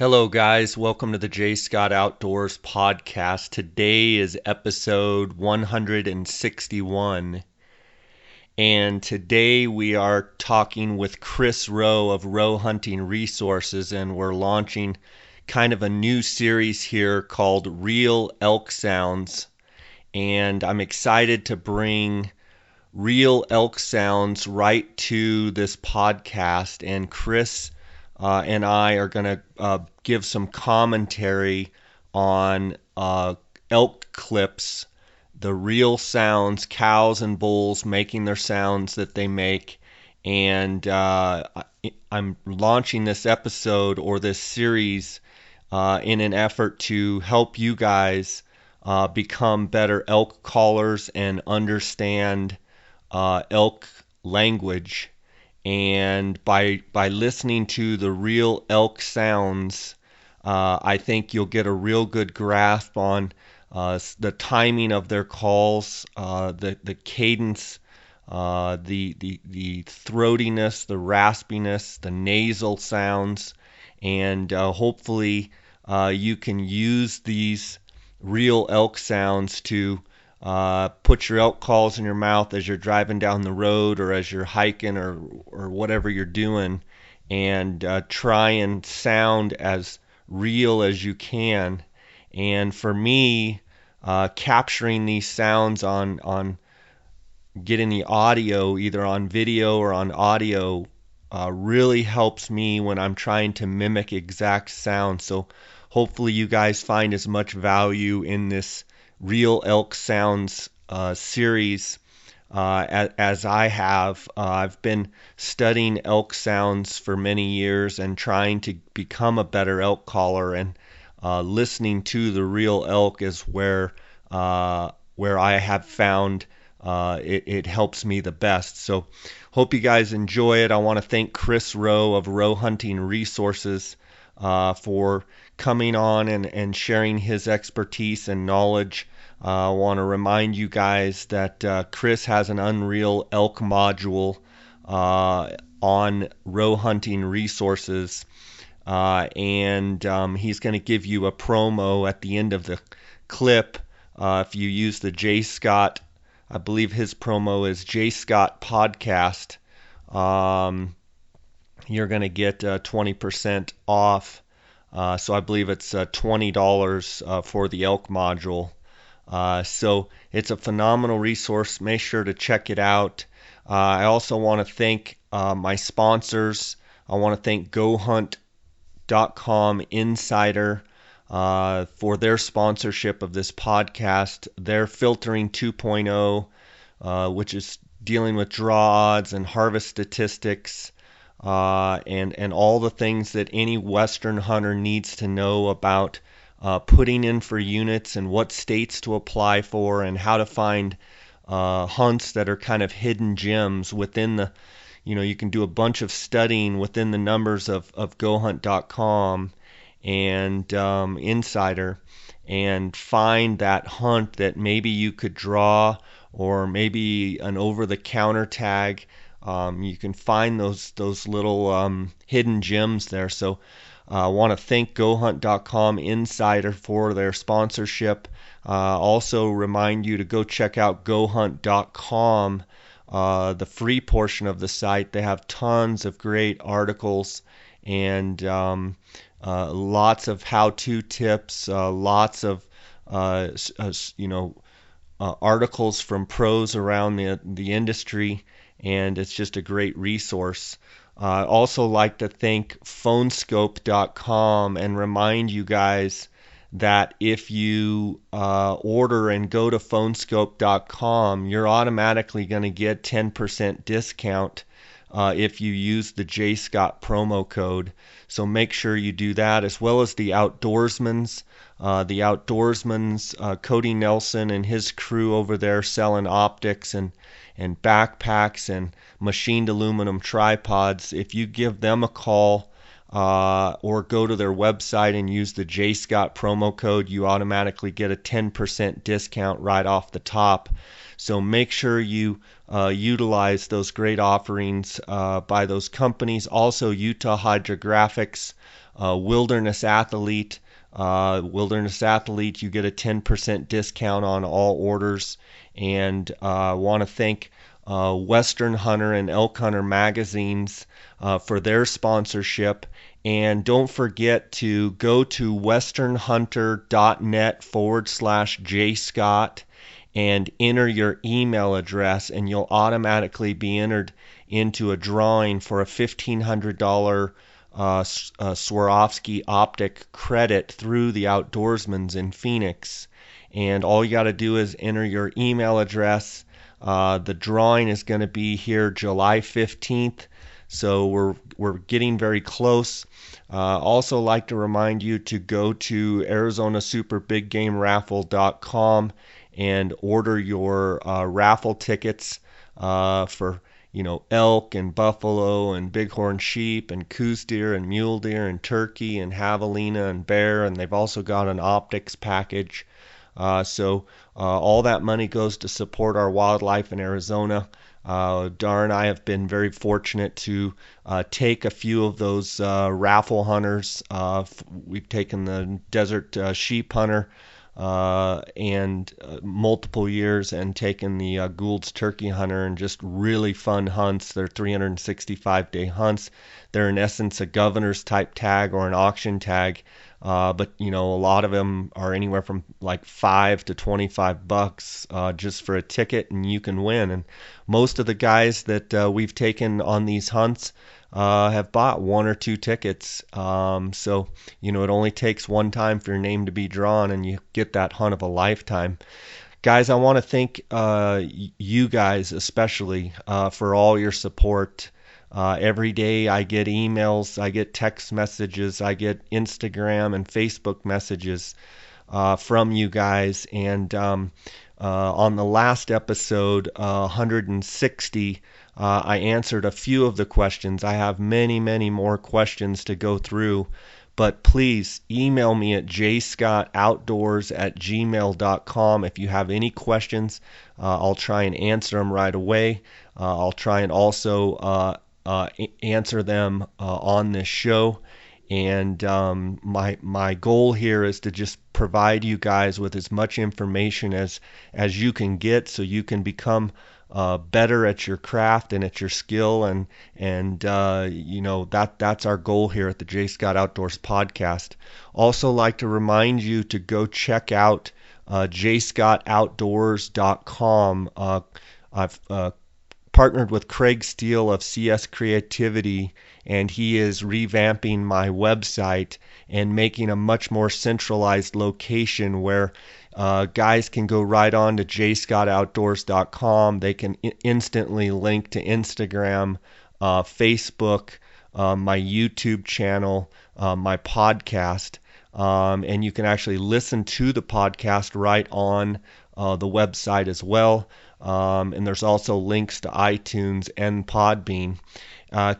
Hello, guys. Welcome to the J. Scott Outdoors podcast. Today is episode 161. And today we are talking with Chris Rowe of Rowe Hunting Resources, and we're launching kind of a new series here called Real Elk Sounds. And I'm excited to bring Real Elk Sounds right to this podcast. And Chris and I are going to give some commentary on elk clips, the real sounds, cows and bulls making their sounds that they make. And I'm launching this episode or this series in an effort to help you guys become better elk callers and understand elk language. And by listening to the Real Elk Sounds, I think you'll get a real good grasp on the timing of their calls, the cadence, the throatiness, the raspiness, the nasal sounds, and hopefully you can use these real elk sounds to put your elk calls in your mouth as you're driving down the road or as you're hiking or whatever you're doing, and try and sound as real as you can. And for me, capturing these sounds on getting the audio either on video or on audio really helps me when I'm trying to mimic exact sound. So hopefully you guys find as much value in this Real Elk Sounds series as I have. I've been studying elk sounds for many years and trying to become a better elk caller, and listening to the real elk is where I have found it helps me the best. So hope you guys enjoy it. I want to thank Chris Rowe of Rowe Hunting Resources for coming on and sharing his expertise and knowledge. I want to remind you guys that Chris has an Unreal Elk module on Rowe Hunting Resources, and he's going to give you a promo at the end of the clip. If you use the J. Scott, I believe his promo is J. Scott Podcast, you're going to get 20% off. So I believe it's $20 for the elk module. So it's a phenomenal resource. Make sure to check it out. I also want to thank my sponsors. I want to thank GoHunt.com Insider for their sponsorship of this podcast. Their Filtering 2.0, which is dealing with draw odds and harvest statistics, and all the things that any Western hunter needs to know about putting in for units and what states to apply for and how to find hunts that are kind of hidden gems within the, you can do a bunch of studying within the numbers of GoHunt.com and Insider and find that hunt that maybe you could draw or maybe an over-the-counter tag. You can find those little hidden gems there. So I want to thank GoHunt.com Insider for their sponsorship. Also remind you to go check out GoHunt.com, the free portion of the site. They have tons of great articles and lots of how-to tips, lots of articles from pros around the industry, and it's just a great resource. I'd also like to thank phonescope.com and remind you guys that if you order and go to phonescope.com, you're automatically going to get 10% discount if you use the J. Scott promo code. So make sure you do that, as well as the Outdoorsman's. Cody Nelson and his crew over there selling optics and backpacks and machined aluminum tripods. If you give them a call, or go to their website and use the JScott promo code. You automatically get a 10% discount right off the top. So make sure you utilize those great offerings by those companies. Also, Utah Hydrographics, Wilderness Athlete. Wilderness Athlete, you get a 10% discount on all orders. And I want to thank Western Hunter and Elk Hunter magazines for their sponsorship. And don't forget to go to westernhunter.net/jscott and enter your email address, and you'll automatically be entered into a drawing for a $1,500 Swarovski optic credit through the Outdoorsman's in Phoenix. And all you got to do is enter your email address. The drawing is going to be here July 15th, so we're getting very close. Also like to remind you to go to ArizonaSuperBigGameRaffle.com and order your raffle tickets for elk and buffalo and bighorn sheep and coos deer and mule deer and turkey and javelina and bear, and they've also got an optics package. So all that money goes to support our wildlife in Arizona. Dar and I have been very fortunate to take a few of those raffle hunters. We've taken the desert sheep hunter and multiple years, and taken the Gould's turkey hunter, and just really fun hunts. They're 365-day hunts. They're in essence a governor's type tag or an auction tag. But a lot of them are anywhere from like $5 to $25 just for a ticket, and you can win. And most of the guys that we've taken on these hunts have bought one or two tickets. So it only takes one time for your name to be drawn, and you get that hunt of a lifetime. Guys, I want to thank you guys especially for all your support. Every day I get emails, I get text messages, I get Instagram and Facebook messages from you guys. And on the last episode, 160, I answered a few of the questions. I have many, many more questions to go through. But please email me at jscottoutdoors@gmail.com if you have any questions. I'll try and answer them right away. I'll try and also answer them on this show. And my goal here is to just provide you guys with as much information as you can get, so you can become better at your craft and at your skill. And that's our goal here at the J. Scott Outdoors podcast. Also like to remind you to go check out jscottoutdoors.com. I've partnered with Craig Steele of CS Creativity, and he is revamping my website and making a much more centralized location where guys can go right on to jscottoutdoors.com. They can instantly link to Instagram, Facebook, my YouTube channel, my podcast, and you can actually listen to the podcast right on the website as well. And there's also links to iTunes and Podbean.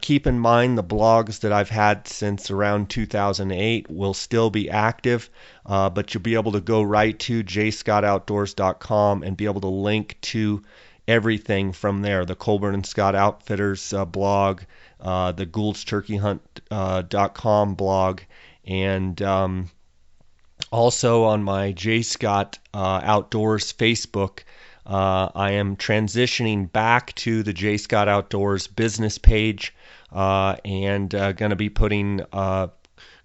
Keep in mind the blogs that I've had since around 2008 will still be active, but you'll be able to go right to jscottoutdoors.com and be able to link to everything from there. The Colburn and Scott Outfitters blog, the GouldsTurkeyHunt.com blog, and also on my J. Scott Outdoors Facebook. I am transitioning back to the J. Scott Outdoors business page, and going to be putting,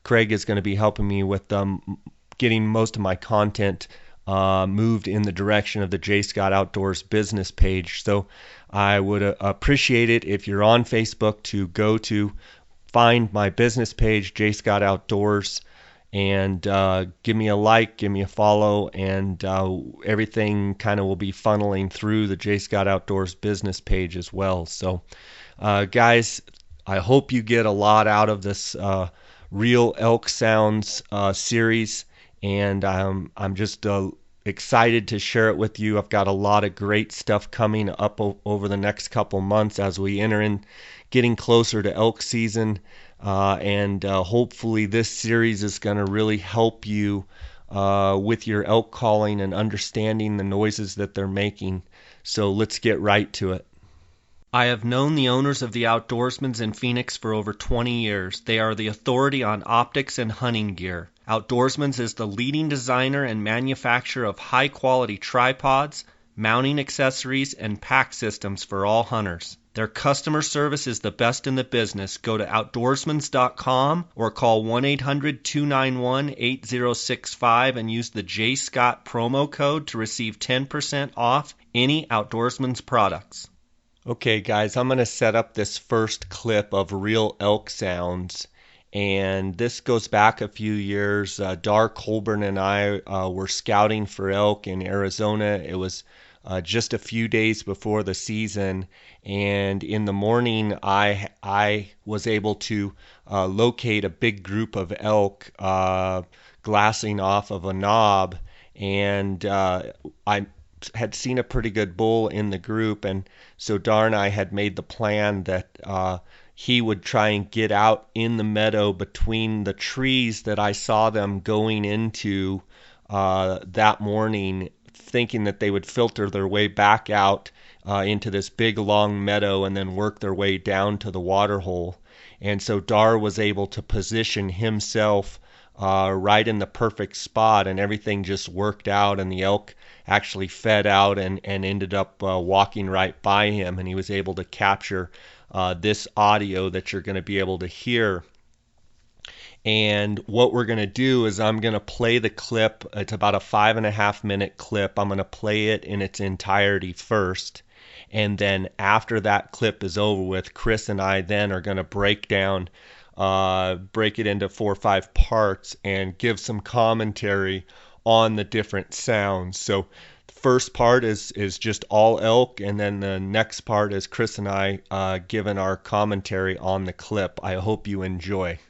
Craig is going to be helping me with getting most of my content moved in the direction of the J. Scott Outdoors business page. So I would appreciate it if you're on Facebook to go to find my business page, J. Scott Outdoors, and give me a like, give me a follow, and everything kind of will be funneling through the J. Scott Outdoors business page as well. So guys, I hope you get a lot out of this Real Elk Sounds series, and I'm just excited to share it with you. I've got a lot of great stuff coming up over the next couple months as we enter in, getting closer to elk season. And hopefully this series is going to really help you with your elk calling and understanding the noises that they're making. So let's get right to it. I have known the owners of the Outdoorsmans in Phoenix for over 20 years. They are the authority on optics and hunting gear. Outdoorsmans is the leading designer and manufacturer of high-quality tripods, mounting accessories, and pack systems for all hunters. Their customer service is the best in the business. Go to outdoorsmans.com or call 1-800-291-8065 and use the J. Scott promo code to receive 10% off any Outdoorsmans products. Okay, guys, I'm going to set up this first clip of Real Elk Sounds, and this goes back a few years. Dar Colburn and I were scouting for elk in Arizona. It was just a few days before the season, and in the morning I was able to locate a big group of elk glassing off of a knob, and I had seen a pretty good bull in the group, and so Dar and I had made the plan that he would try and get out in the meadow between the trees that I saw them going into that morning, thinking that they would filter their way back out into this big long meadow and then work their way down to the water hole. And so Dar was able to position himself right in the perfect spot, and everything just worked out, and the elk actually fed out and ended up walking right by him, and he was able to capture this audio that you're going to be able to hear. And what we're going to do is I'm going to play the clip. It's about a 5.5 minute clip. I'm going to play it in its entirety first, and then after that clip is over with, Chris and I then are going to break it into 4 or 5 parts and give some commentary on the different sounds. So the first part is just all elk, and then the next part is Chris and I giving our commentary on the clip. I hope you enjoy.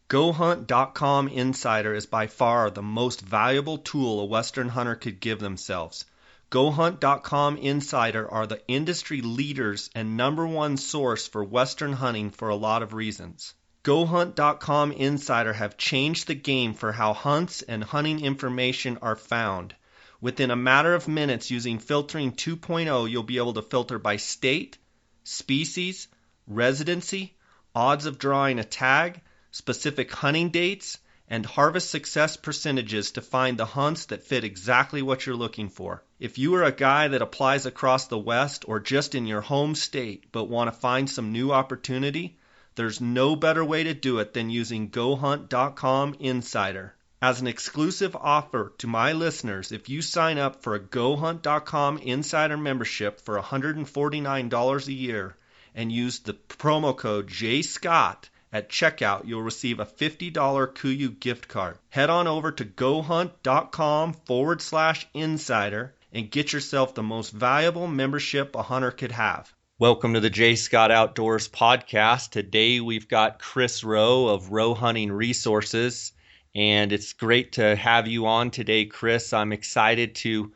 GoHunt.com Insider is by far the most valuable tool a Western hunter could give themselves. GoHunt.com Insider are the industry leaders and number one source for Western hunting for a lot of reasons. GoHunt.com Insider have changed the game for how hunts and hunting information are found. Within a matter of minutes using Filtering 2.0, you'll be able to filter by state, species, residency, odds of drawing a tag, specific hunting dates, and harvest success percentages to find the hunts that fit exactly what you're looking for. If you are a guy that applies across the West or just in your home state but want to find some new opportunity, there's no better way to do it than using GoHunt.com Insider. As an exclusive offer to my listeners, if you sign up for a GoHunt.com Insider membership for $149 a year and use the promo code JScott at checkout, you'll receive a $50 KUIU gift card. Head on over to GoHunt.com/insider and get yourself the most valuable membership a hunter could have. Welcome to the J. Scott Outdoors podcast. Today we've got Chris Rowe of Rowe Hunting Resources, and it's great to have you on today, Chris. I'm excited to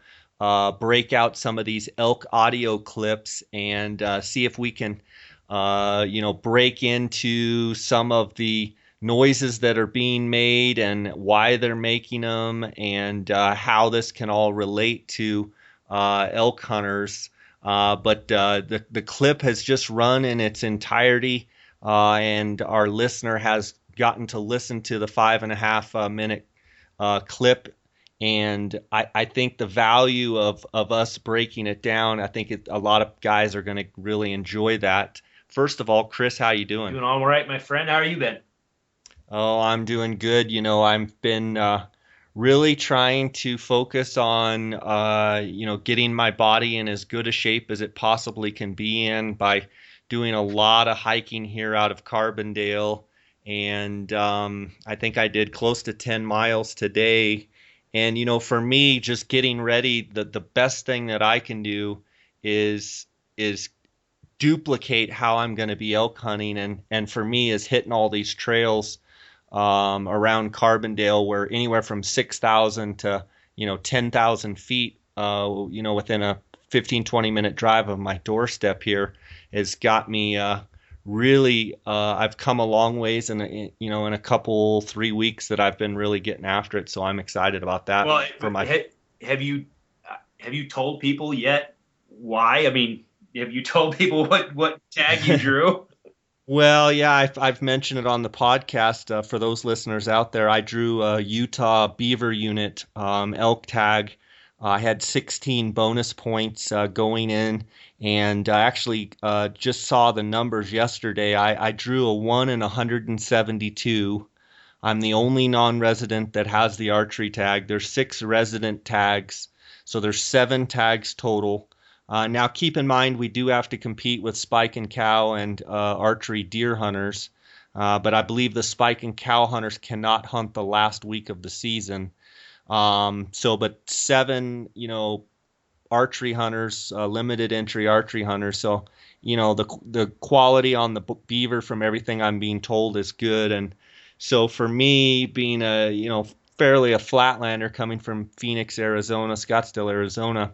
break out some of these elk audio clips and see if we can break into some of the noises that are being made and why they're making them, and how this can all relate to elk hunters. But the clip has just run in its entirety, and our listener has gotten to listen to the 5.5 minute clip. And I think the value of us breaking it down, I think a lot of guys are going to really enjoy that. First of all, Chris, how you doing? Doing all right, my friend. How are you been? Oh, I'm doing good. I've been really trying to focus on, getting my body in as good a shape as it possibly can be in by doing a lot of hiking here out of Carbondale. And I think I did close to 10 miles today. And, for me, just getting ready, the best thing that I can do is duplicate how I'm going to be elk hunting, and for me is hitting all these trails around Carbondale, where anywhere from 6,000 to 10,000 feet within a 15-20 minute drive of my doorstep here has got me really I've come a long ways in a couple 3 weeks that I've been really getting after it, so I'm excited about that. Well, have you told people yet why? I mean, have you told people what tag you drew? Well, yeah, I've mentioned it on the podcast. For those listeners out there, I drew a Utah beaver unit elk tag. I had 16 bonus points going in, and I actually just saw the numbers yesterday. I drew a 1 in 172. I'm the only non-resident that has the archery tag. There's 6 resident tags, so there's 7 tags total. Now, keep in mind, we do have to compete with spike and cow and archery deer hunters, but I believe the spike and cow hunters cannot hunt the last week of the season. But 7, archery hunters, limited entry archery hunters. So, the quality on the beaver from everything I'm being told is good. And so for me, being fairly a flatlander coming from Phoenix, Arizona, Scottsdale, Arizona,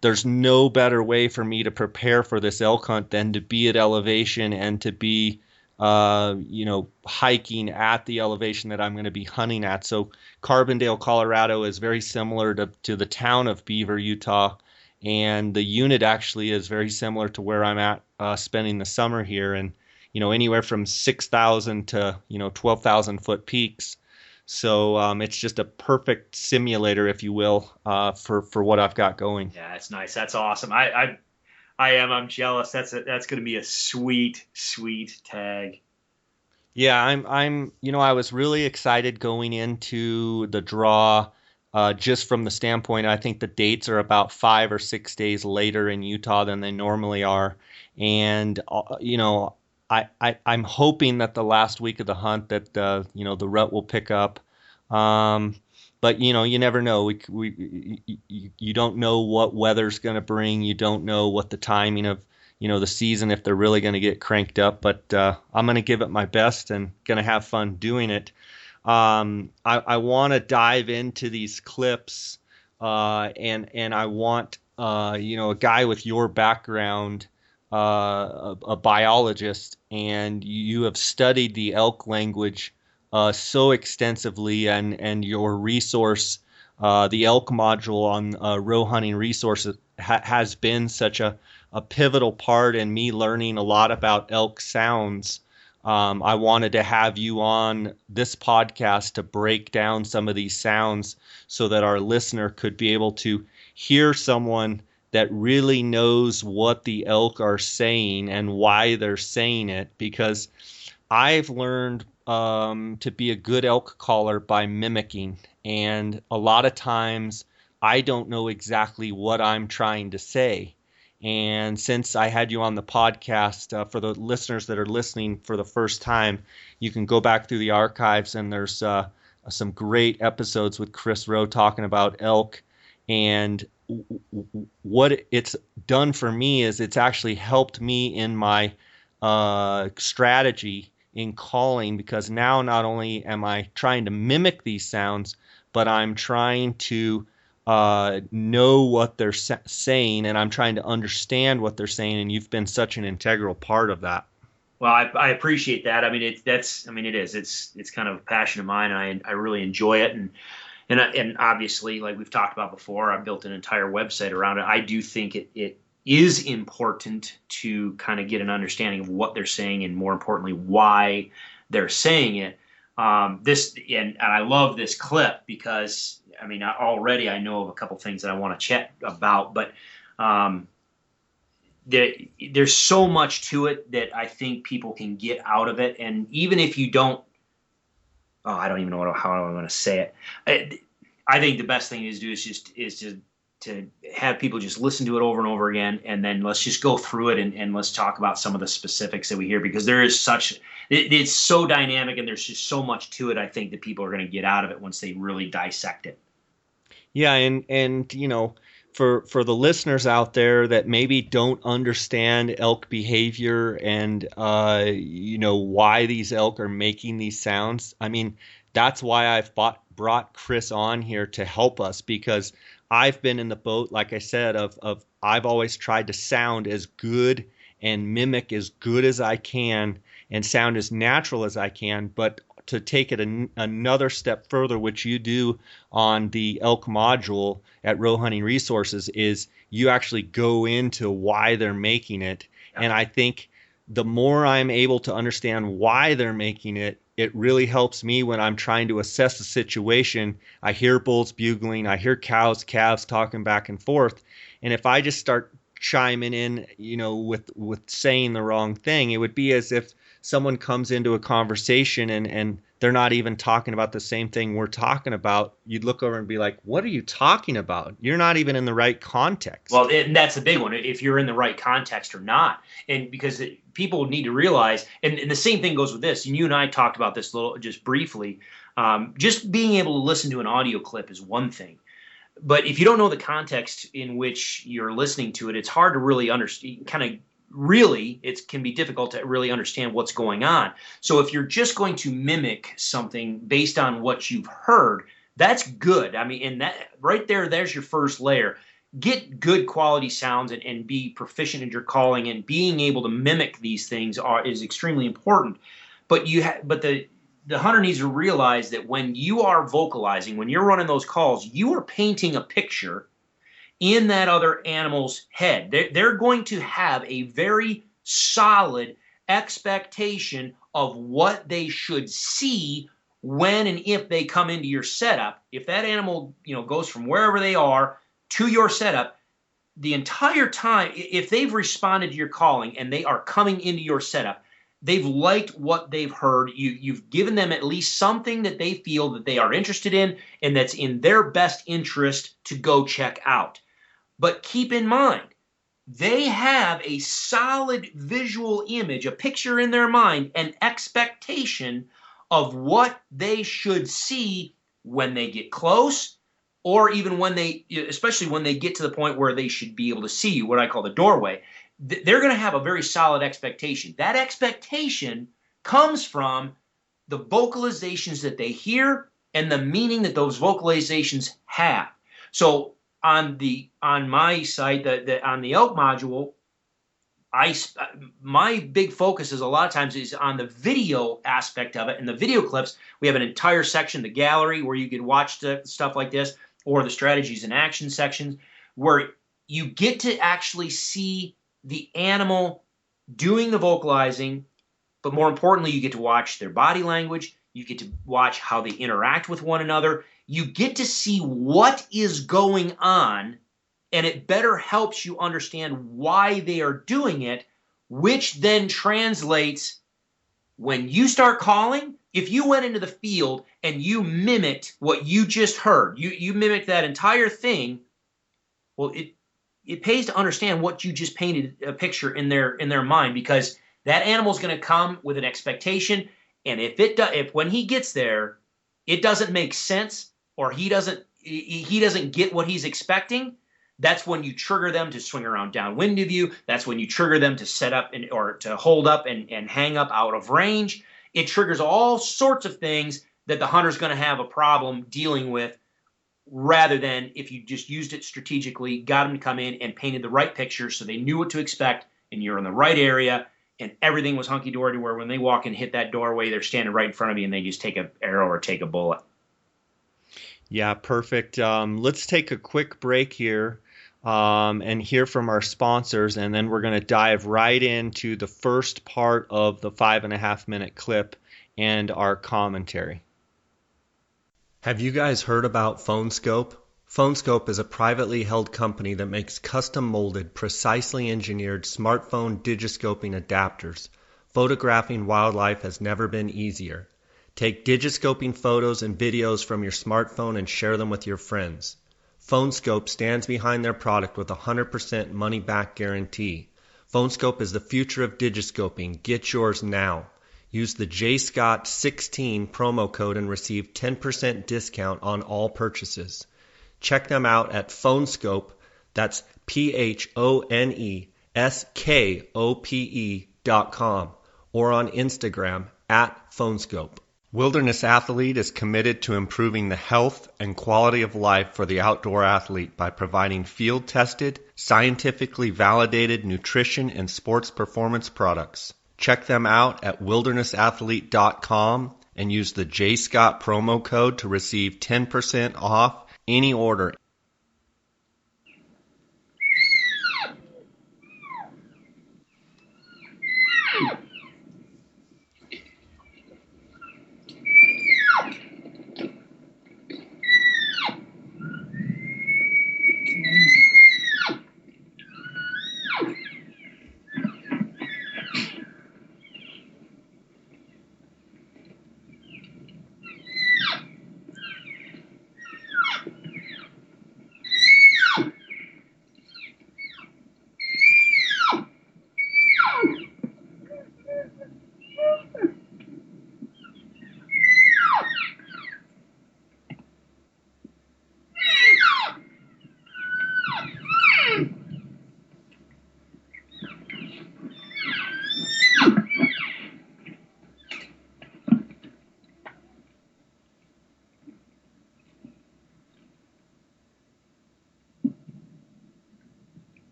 there's no better way for me to prepare for this elk hunt than to be at elevation and to be, hiking at the elevation that I'm going to be hunting at. So Carbondale, Colorado is very similar to the town of Beaver, Utah, and the unit actually is very similar to where I'm at spending the summer here, and anywhere from 6,000 to 12,000 foot peaks. So it's just a perfect simulator, if you will, for what I've got going. Yeah, that's nice. That's awesome. I'm jealous. That's going to be a sweet tag. Yeah, I was really excited going into the draw, just from the standpoint, I think the dates are about 5 or 6 days later in Utah than they normally are. And, I'm hoping that the last week of the hunt that, the rut will pick up. But but you never know. You don't know what weather's going to bring. You don't know what the timing of the season, if they're really going to get cranked up. But I'm going to give it my best and going to have fun doing it. I want to dive into these clips, and I want a guy with your background, a biologist, and you have studied the elk language so extensively, and your resource, the elk module on Row Hunting Resources, has been such a pivotal part in me learning a lot about elk sounds. I wanted to have you on this podcast to break down some of these sounds so that our listener could be able to hear someone that really knows what the elk are saying and why they're saying it. Because I've learned to be a good elk caller by mimicking, and a lot of times I don't know exactly what I'm trying to say. And since I had you on the podcast, for the listeners that are listening for the first time, you can go back through the archives, and there's some great episodes with Chris Rowe talking about elk. And what it's done for me is it's actually helped me in my strategy in calling, because now not only am I trying to mimic these sounds, but I'm trying to know what they're saying, and I'm trying to understand what they're saying, and you've been such an integral part of that. Well, I appreciate that. I mean, it is. It's kind of a passion of mine, and I really enjoy it. And obviously, like we've talked about before, I've built an entire website around it. I do think it is important to kind of get an understanding of what they're saying, and more importantly, why they're saying it. And I love this clip because, I mean, already I know of a couple things that I want to chat about, but there's so much to it that I think people can get out of it. And even if you don't, I don't even know how I'm going to say it. I think the best thing to do is to have people just listen to it over and over again, and then let's just go through it and let's talk about some of the specifics that we hear, because there is it's so dynamic, and there's just so much to it. I think that people are going to get out of it once they really dissect it. Yeah, and for the listeners out there that maybe don't understand elk behavior and why these elk are making these sounds, I mean, that's why I've brought Chris on here to help us, because I've been in the boat, like I said, of I've always tried to sound as good and mimic as good as I can and sound as natural as I can, but to take it another step further, which you do on the elk module at Row Hunting Resources, is you actually go into why they're making it. And I think the more I'm able to understand why they're making it, it really helps me when I'm trying to assess the situation. I hear bulls bugling, I hear cows, calves talking back and forth. And if I just start chiming in, with saying the wrong thing, it would be as if someone comes into a conversation and they're not even talking about the same thing we're talking about. You'd look over and be like, what are you talking about? You're not even in the right context. Well, and that's the big one, if you're in the right context or not. And because people need to realize, and the same thing goes with this, and you and I talked about this just briefly, just being able to listen to an audio clip is one thing. But if you don't know the context in which you're listening to it, it's hard to really understand, it can be difficult to really understand what's going on. So if you're just going to mimic something based on what you've heard, that's good. I mean, and that right there's your first layer. Get good quality sounds and be proficient in your calling, and being able to mimic these things is extremely important. But the hunter needs to realize that when you are vocalizing, when you're running those calls, you are painting a picture in that other animal's head. They're going to have a very solid expectation of what they should see when and if they come into your setup. If that animal, goes from wherever they are to your setup, the entire time, if they've responded to your calling and they are coming into your setup, they've liked what they've heard. You've given them at least something that they feel that they are interested in and that's in their best interest to go check out. But keep in mind, they have a solid visual image, a picture in their mind, an expectation of what they should see when they get close, or even when they, especially when they get to the point where they should be able to see you, what I call the doorway, they're going to have a very solid expectation. That expectation comes from the vocalizations that they hear and the meaning that those vocalizations have. So on my site, on the Elk module, my big focus is a lot of times is on the video aspect of it. And the video clips, we have an entire section, the gallery, where you can watch stuff like this, or the strategies and action sections, where you get to actually see the animal doing the vocalizing, but more importantly, you get to watch their body language. You get to watch how they interact with one another. You get to see what is going on, and it better helps you understand why they are doing it, which then translates when you start calling. If you went into the field and you mimicked what you just heard, you mimicked that entire thing, well, it pays to understand what you just painted a picture in their mind, because that animal's going to come with an expectation, and if when he gets there, it doesn't make sense, or he doesn't get what he's expecting, that's when you trigger them to swing around downwind of you. That's when you trigger them to set up or to hold up and hang up out of range. It triggers all sorts of things that the hunter's going to have a problem dealing with, rather than if you just used it strategically, got them to come in and painted the right picture so they knew what to expect, and you're in the right area, and everything was hunky-dory, to where when they walk and hit that doorway, they're standing right in front of you and they just take an arrow or take a bullet. Yeah, perfect. Let's take a quick break here and hear from our sponsors, and then we're going to dive right into the first part of the 5.5-minute clip and our commentary. Have you guys heard about PhoneScope? PhoneScope is a privately held company that makes custom-molded, precisely engineered smartphone digiscoping adapters. Photographing wildlife has never been easier. Take digiscoping photos and videos from your smartphone and share them with your friends. PhoneScope stands behind their product with a 100% money-back guarantee. PhoneScope is the future of digiscoping. Get yours now. Use the JScott16 promo code and receive 10% discount on all purchases. Check them out at PhoneScope, that's PhoneSkope.com, or on Instagram at PhoneScope. Wilderness Athlete is committed to improving the health and quality of life for the outdoor athlete by providing field-tested, scientifically validated nutrition and sports performance products. Check them out at wildernessathlete.com and use the JScott promo code to receive 10% off any order.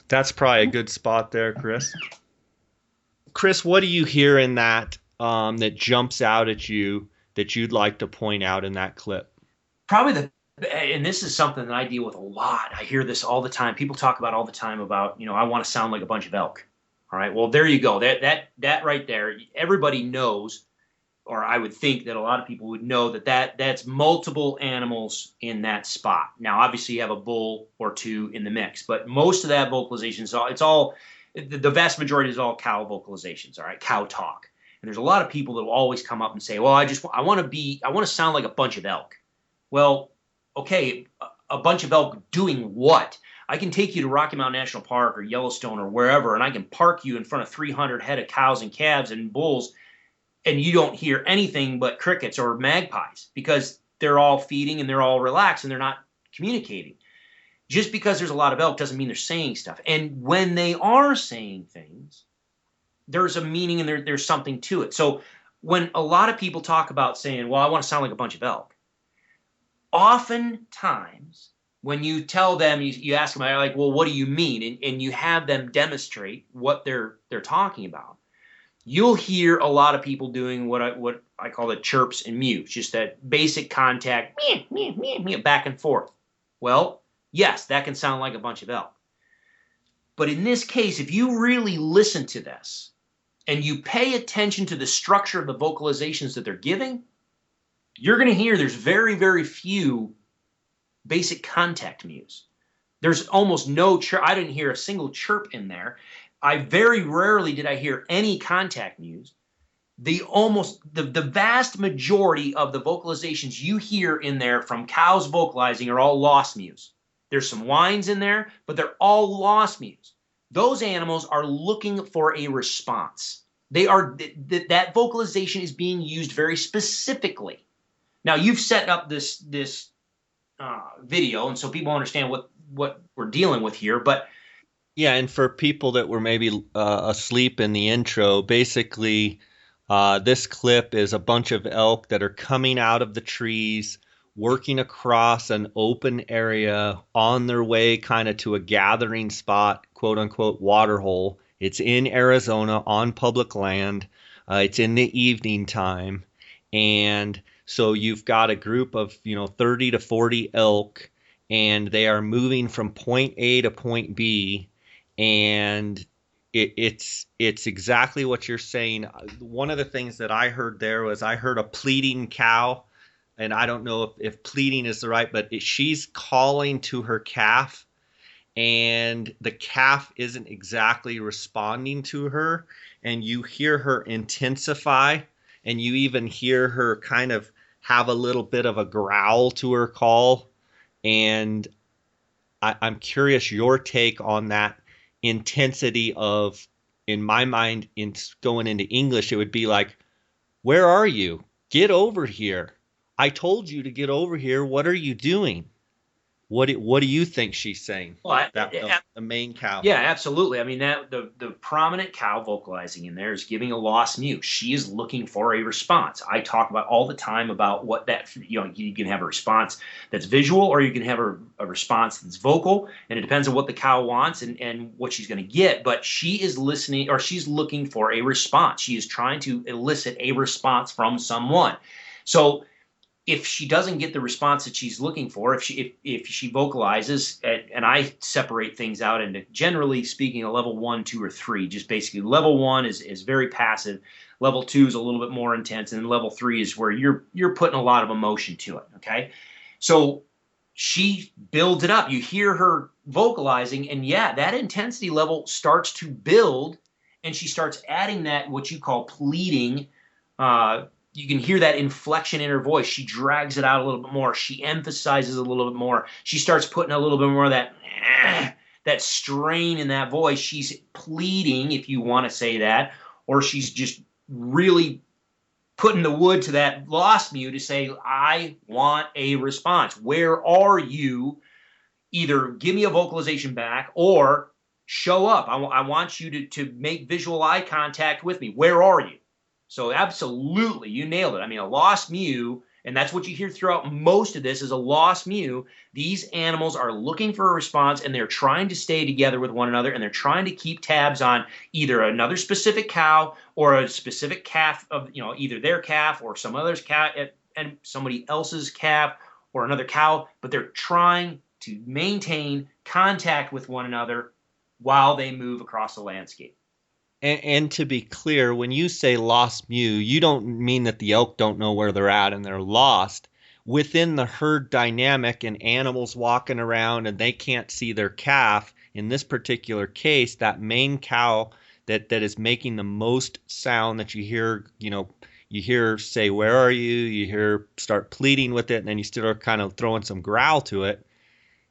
That's probably a good spot there, Chris. Chris, what do you hear in that that jumps out at you that you'd like to point out in that clip? Probably and this is something that I deal with a lot. I hear this all the time. People talk about all the time about, I want to sound like a bunch of elk. All right. Well, there you go. That right there, everybody knows, or I would think that a lot of people would know that's multiple animals in that spot. Now, obviously, you have a bull or two in the mix, but most of that vocalization the vast majority is all cow vocalizations. All right, cow talk. And there's a lot of people that will always come up and say, well, I want to sound like a bunch of elk. Well, okay, a bunch of elk doing what? I can take you to Rocky Mountain National Park or Yellowstone or wherever, and I can park you in front of 300 head of cows and calves and bulls, and you don't hear anything but crickets or magpies because they're all feeding and they're all relaxed and they're not communicating. Just because there's a lot of elk doesn't mean they're saying stuff. And when they are saying things, there's a meaning and there's something to it. So when a lot of people talk about saying, well, I want to sound like a bunch of elk, oftentimes when you tell them, you ask them, like, well, what do you mean? And you have them demonstrate what they're talking about. You'll hear a lot of people doing what I call the chirps and mews, just that basic contact, meow, meow, meow, meow, back and forth. Well, yes, that can sound like a bunch of elk. But in this case, if you really listen to this and you pay attention to the structure of the vocalizations that they're giving, you're going to hear there's very, very few basic contact mews. There's almost no chirp. I didn't hear a single chirp in there. Very rarely did I hear any contact mews. The vast majority of the vocalizations you hear in there from cows vocalizing are all lost mews. There's some whines in there, but they're all lost mews. Those animals are looking for a response. That vocalization is being used very specifically. Now, you've set up this video, and so people understand what we're dealing with here. But yeah, and for people that were maybe asleep in the intro, basically this clip is a bunch of elk that are coming out of the trees, working across an open area on their way kind of to a gathering spot, quote unquote, water hole. It's in Arizona on public land. It's in the evening time. And so you've got a group of, 30 to 40 elk, and they are moving from point A to point B. And it's exactly what you're saying. One of the things that I heard there was I heard a pleading cow, and I don't know if pleading is the right, but she's calling to her calf, and the calf isn't exactly responding to her, and you hear her intensify, and you even hear her kind of have a little bit of a growl to her call. And I'm curious your take on that intensity of, in my mind, in going into English, it would be like, where are you? Get over here. I told you to get over here. What are you doing? What do you think she's saying? Well, the main cow. Yeah, absolutely. I mean, that the prominent cow vocalizing in there is giving a lost mew. She is looking for a response. I talk about all the time about what that, you can have a response that's visual, or you can have a response that's vocal, and it depends on what the cow wants and what she's going to get. But she is listening, or she's looking for a response. She is trying to elicit a response from someone. So if she doesn't get the response that she's looking for, if she vocalizes, and I separate things out into, generally speaking, a level 1, 2, or 3. Just basically, level 1 is very passive. Level 2 is a little bit more intense, and then level 3 is where you're putting a lot of emotion to it. Okay, so she builds it up. You hear her vocalizing, and yeah, that intensity level starts to build, and she starts adding that, what you call pleading. You can hear that inflection in her voice. She drags it out a little bit more. She emphasizes a little bit more. She starts putting a little bit more of that strain in that voice. She's pleading, if you want to say that, or she's just really putting the wood to that lost mew to say, I want a response. Where are you? Either give me a vocalization back or show up. I want you to make visual eye contact with me. Where are you? So absolutely, you nailed it. I mean, a lost mew, and that's what you hear throughout most of this, is a lost mew. These animals are looking for a response, and they're trying to stay together with one another, and they're trying to keep tabs on either another specific cow or a specific calf of, either their calf or some other's calf and somebody else's calf or another cow, but they're trying to maintain contact with one another while they move across the landscape. And to be clear, when you say lost mew, you don't mean that the elk don't know where they're at and they're lost. Within the herd dynamic and animals walking around and they can't see their calf, in this particular case, that main cow that is making the most sound that you hear, you hear say, where are you? You hear start pleading with it, and then you start kind of throwing some growl to it.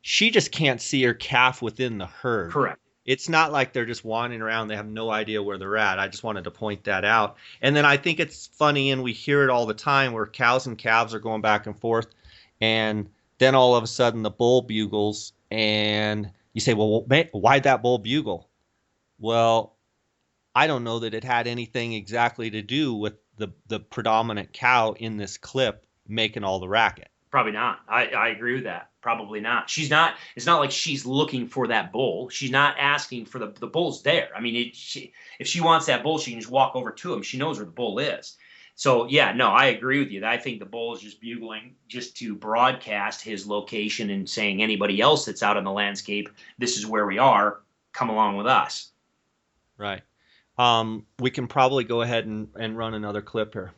She just can't see her calf within the herd. Correct. It's not like they're just wandering around. They have no idea where they're at. I just wanted to point that out. And then I think it's funny, and we hear it all the time, where cows and calves are going back and forth, and then all of a sudden the bull bugles, and you say, well, why'd that bull bugle? Well, I don't know that it had anything exactly to do with the predominant cow in this clip making all the racket. Probably not. I agree with that. Probably not. She's not. It's not like she's looking for that bull. She's not asking for the bull's there. I mean, if she wants that bull, she can just walk over to him. She knows where the bull is. So yeah, no, I agree with you. I think the bull is just bugling just to broadcast his location and saying anybody else that's out in the landscape, this is where we are. Come along with us. Right. We can probably go ahead and run another clip here.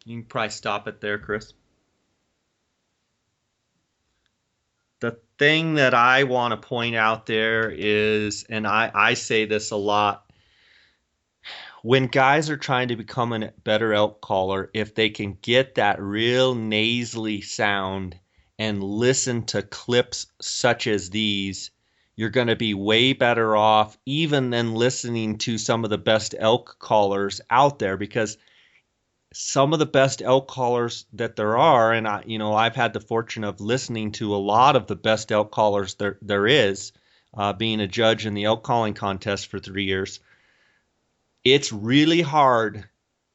You can probably stop it there, Chris. The thing that I want to point out there is, and I say this a lot, when guys are trying to become a better elk caller, if they can get that real nasally sound and listen to clips such as these, you're going to be way better off even than listening to some of the best elk callers out there, because some of the best elk callers that there are, and I've had the fortune of listening to a lot of the best elk callers there is, being a judge in the elk calling contest for 3 years. It's really hard,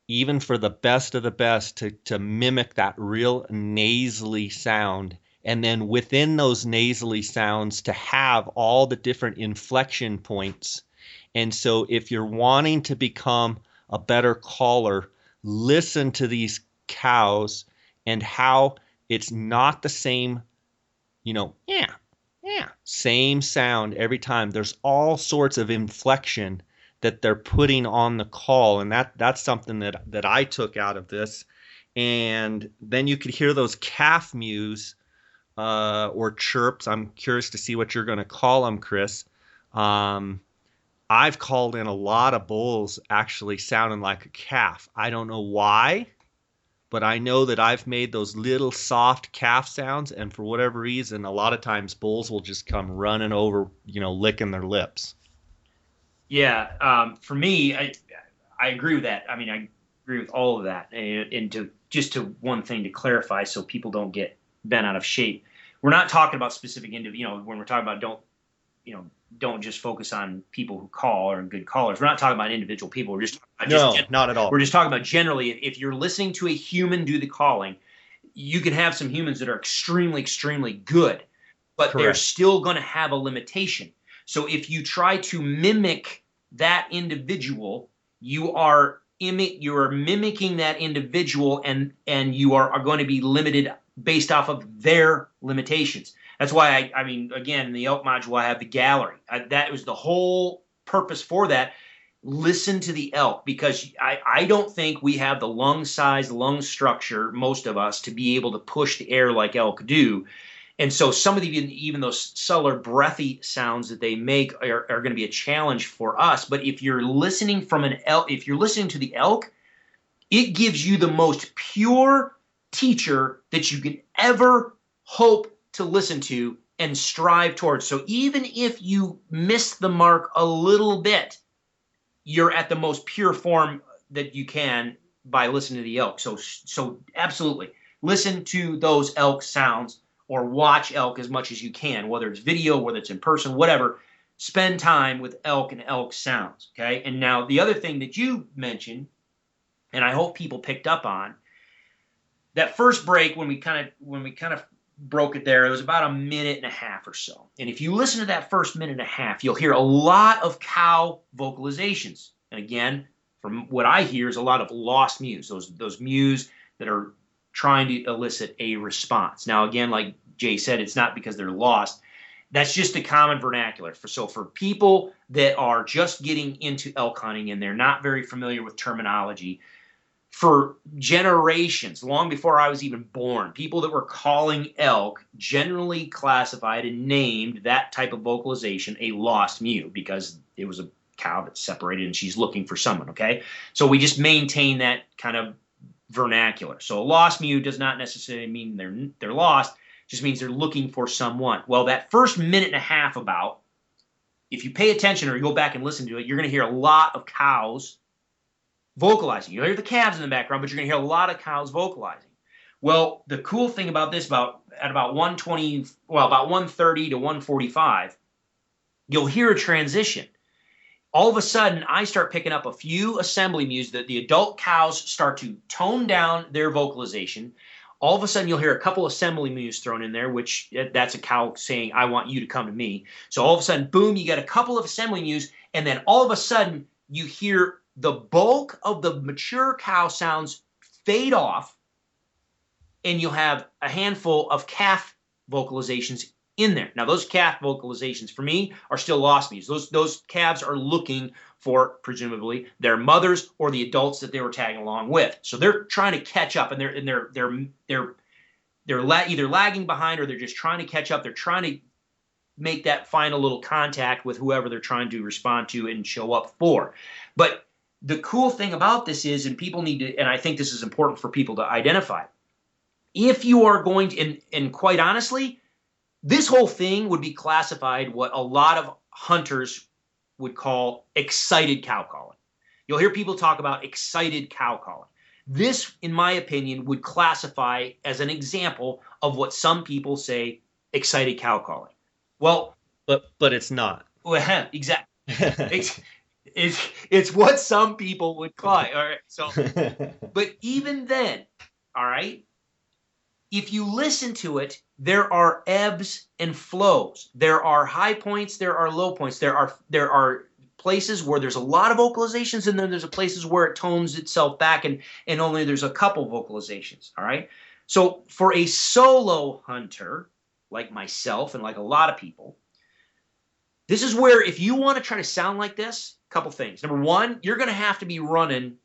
even for the best of the best, to mimic that real nasally sound, and then within those nasally sounds to have all the different inflection points. And so if you're wanting to become a better caller, listen to these cows and how it's not the same, same sound every time. There's all sorts of inflection that they're putting on the call, and that's something that I took out of this. And then you could hear those calf mews or chirps. I'm curious to see what you're going to call them, Chris. I've called in a lot of bulls actually sounding like a calf. I don't know why, but I know that I've made those little soft calf sounds, and for whatever reason, a lot of times bulls will just come running over, licking their lips. Yeah, for me, I agree with that. I mean, I agree with all of that. And to one thing to clarify, so people don't get bent out of shape, we're not talking about specific individuals. When we're talking about don't just focus on people who call or good callers. We're not talking about individual people. We're just not at all. We're just talking about generally. If you're listening to a human do the calling, you can have some humans that are extremely, extremely good, but Correct. They're still going to have a limitation. So if you try to mimic that individual, you are mimicking that individual, and you are going to be limited based off of their limitations. That's why I mean, again, in the elk module, I have the gallery. That was the whole purpose for that. Listen to the elk, because I don't think we have the lung size, lung structure, most of us, to be able to push the air like elk do. And so some of the even those subtler breathy sounds that they make are going to be a challenge for us. But if you're listening from an elk, if you're listening to the elk, it gives you the most pure teacher that you could ever hope to listen to and strive towards. So even if you miss the mark a little bit, you're at the most pure form that you can by listening to the elk. So absolutely listen to those elk sounds or watch elk as much as you can, whether it's video, whether it's in person, whatever. Spend time with elk and elk sounds, okay? And now the other thing that you mentioned, and I hope people picked up on, that first break when we kind of broke it there, it was about a minute and a half or so. And if you listen to that first minute and a half, you'll hear a lot of cow vocalizations. And again, from what I hear is a lot of lost mews, those mews that are trying to elicit a response. Now, again, like Jay said, it's not because they're lost. That's just the common vernacular. So for people that are just getting into elk hunting and they're not very familiar with terminology, for generations, long before I was even born, people that were calling elk generally classified and named that type of vocalization a lost mew because it was a cow that's separated and she's looking for someone, okay? So we just maintain that kind of vernacular. So a lost mew does not necessarily mean they're lost, it just means they're looking for someone. Well, that first minute and a half about, if you pay attention or you go back and listen to it, you're going to hear a lot of cows vocalizing. You'll hear the calves in the background, but you're going to hear a lot of cows vocalizing. Well, the cool thing about this, at about 1:30 to 1:45, you'll hear a transition. All of a sudden, I start picking up a few assembly mews that the adult cows start to tone down their vocalization. All of a sudden, you'll hear a couple assembly mews thrown in there, which that's a cow saying, I want you to come to me. So all of a sudden, boom, you get a couple of assembly mews, and then all of a sudden, you hear the bulk of the mature cow sounds fade off, and you'll have a handful of calf vocalizations in there. Now, those calf vocalizations, for me, are still lost mews. Those calves are looking for, presumably, their mothers or the adults that they were tagging along with. So they're trying to catch up, and they're either lagging behind or they're just trying to catch up. They're trying to make that final little contact with whoever they're trying to respond to and show up for. But the cool thing about this is, and people need to, and I think this is important for people to identify, if you are going to, and quite honestly, this whole thing would be classified what a lot of hunters would call excited cow calling. You'll hear people talk about excited cow calling. This, in my opinion, would classify as an example of what some people say excited cow calling. Well, but it's not. Well, exactly. It's what some people would call it. All right. So, but even then, all right, if you listen to it, there are ebbs and flows. There are high points. There are low points. There are places where there's a lot of vocalizations, and then there's places where it tones itself back, and only there's a couple vocalizations. All right. So for a solo hunter like myself and like a lot of people, this is where, if you want to try to sound like this, a couple things. Number one, you're going to have to be running, in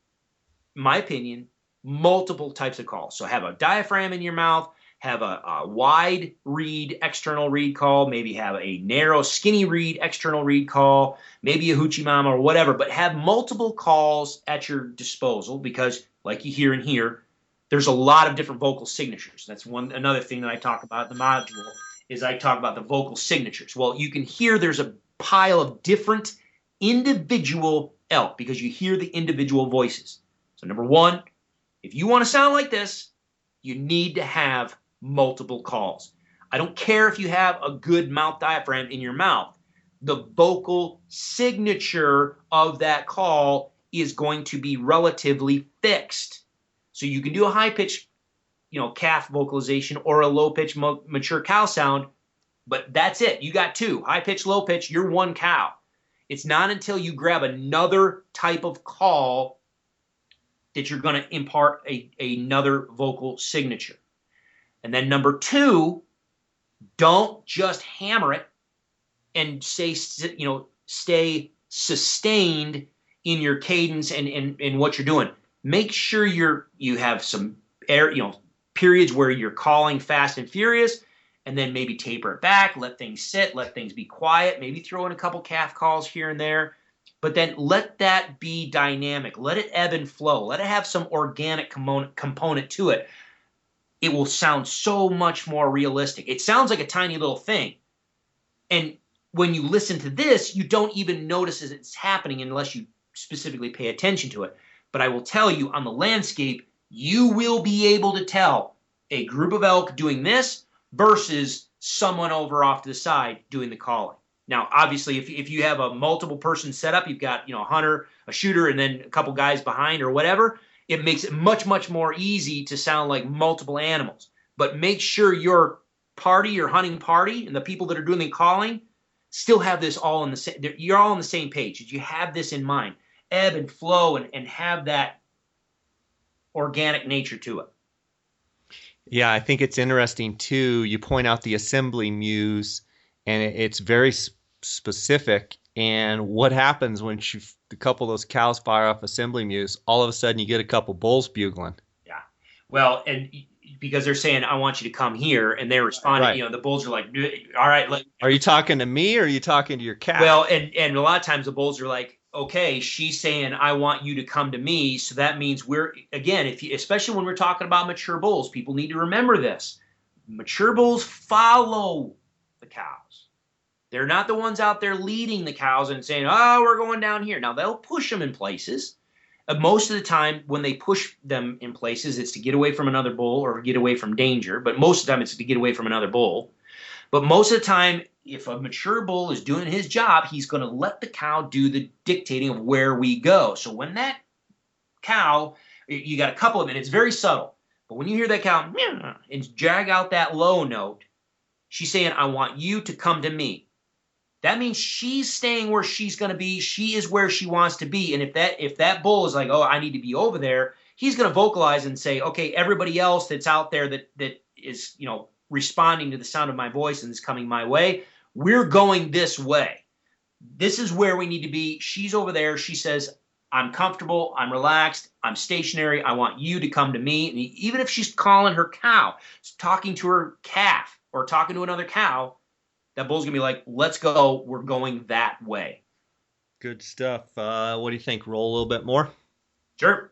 my opinion, multiple types of calls. So have a diaphragm in your mouth, have a wide reed, external reed call, maybe have a narrow, skinny reed, external reed call, maybe a hoochie mama or whatever, but have multiple calls at your disposal because, like you hear in here, there's a lot of different vocal signatures. That's another thing that I talk about in the module is I talk about the vocal signatures. Well, you can hear there's a pile of different individual elk because you hear the individual voices. So number one, if you want to sound like this, you need to have multiple calls. I don't care if you have a good mouth diaphragm in your mouth. The vocal signature of that call is going to be relatively fixed. So you can do a high-pitched, calf vocalization or a low-pitched mature cow sound, but that's it. You got two. High-pitch, low-pitch, you're one cow. It's not until you grab another type of call that you're going to impart another vocal signature. And then number two, don't just hammer it and stay sustained in your cadence and in what you're doing. Make sure you have some periods where you're calling fast and furious, and then maybe taper it back, let things sit, let things be quiet, maybe throw in a couple calf calls here and there. But then let that be dynamic. Let it ebb and flow. Let it have some organic component to it. It will sound so much more realistic. It sounds like a tiny little thing. And when you listen to this, you don't even notice as it's happening unless you specifically pay attention to it. But I will tell you, on the landscape, you will be able to tell a group of elk doing this versus someone over off to the side doing the calling. Now, obviously, if you have a multiple person setup, you've got a hunter, a shooter, and then a couple guys behind or whatever, it makes it much, much more easy to sound like multiple animals. But make sure your party, your hunting party, and the people that are doing the calling still have this all in the same, you're all on the same page. You have this in mind. Ebb and flow and have that organic nature to it. Yeah, I think it's interesting too. You point out the assembly mews, and it's very specific. And what happens when a couple of those cows fire off assembly mews? All of a sudden, you get a couple bulls bugling. Yeah. Well, and because they're saying, "I want you to come here," and they're responding. Right. The bulls are like, "All right." Are you talking to me or are you talking to your cow? Well, and a lot of times the bulls are like, okay, she's saying, I want you to come to me. So that means again, especially when we're talking about mature bulls, people need to remember this. Mature bulls follow the cows. They're not the ones out there leading the cows and saying, oh, we're going down here. Now, they'll push them in places. Most of the time, when they push them in places, it's to get away from another bull or get away from danger. But most of the time, it's to get away from another bull. But most of the time, if a mature bull is doing his job, he's going to let the cow do the dictating of where we go. So when that cow, you got a couple of them, and it's very subtle. But when you hear that cow and drag out that low note, she's saying, I want you to come to me. That means she's staying where she's going to be. She is where she wants to be. And if that bull is like, oh, I need to be over there, he's going to vocalize and say, okay, everybody else that's out there that is, responding to the sound of my voice and is coming my way, we're going this way. This is where we need to be. She's over there. She says, I'm comfortable. I'm relaxed. I'm stationary. I want you to come to me. And even if she's calling her cow, talking to her calf or talking to another cow, that bull's going to be like, let's go. We're going that way. Good stuff. What do you think? Roll a little bit more? Sure.